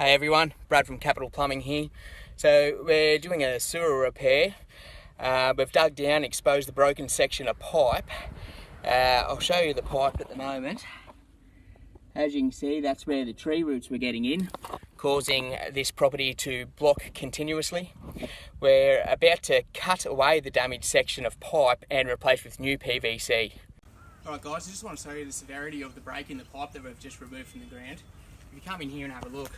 Hey everyone, Brad from Capital Plumbing here. So we're doing a sewer repair. We've dug down, exposed the broken section of pipe. I'll show you the pipe at the moment. As you can see, that's where the tree roots were getting in, causing this property to block continuously. We're about to cut away the damaged section of pipe and replace with new PVC. Alright guys, I just want to show you the severity of the break in the pipe that we've just removed from the ground. If you come in here and have a look,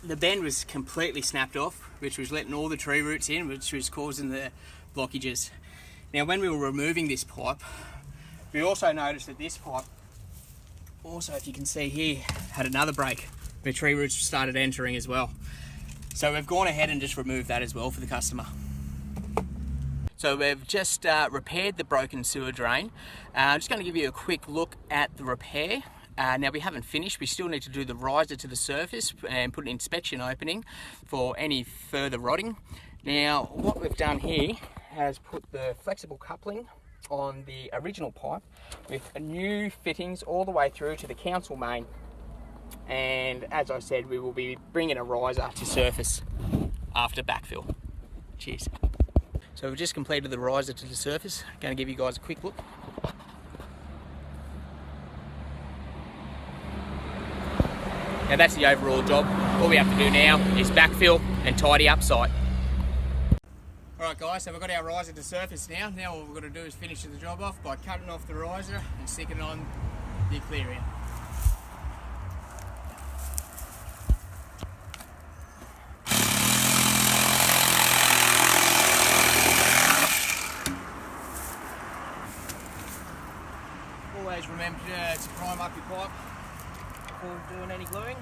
the bend was completely snapped off, which was letting all the tree roots in, which was causing the blockages. Now when we were removing this pipe, we also noticed that this pipe, also if you can see here, had another break where tree roots started entering as well. So we've gone ahead and just removed that as well for the customer. So we've just repaired the broken sewer drain. I'm just going to give you a quick look at the repair. Now we haven't finished, we still need to do the riser to the surface and put an inspection opening for any further rotting. Now what we've done here has put the flexible coupling on the original pipe with new fittings all the way through to the council main. And as I said, we will be bringing a riser to surface after backfill. Cheers. So we've just completed the riser to the surface. Going to give you guys a quick look. Now that's the overall job. All we have to do now is backfill and tidy up site. Alright guys, so we've got our riser to surface now. Now all we've got to do is finish the job off by cutting off the riser and sticking on the Aquarium. Always remember to prime up your pipe before doing any gluing.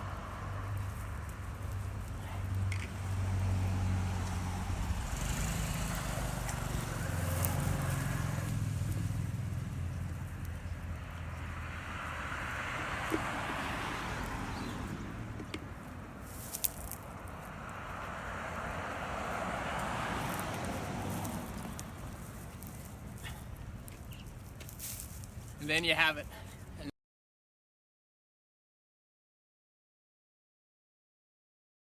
And then you have it.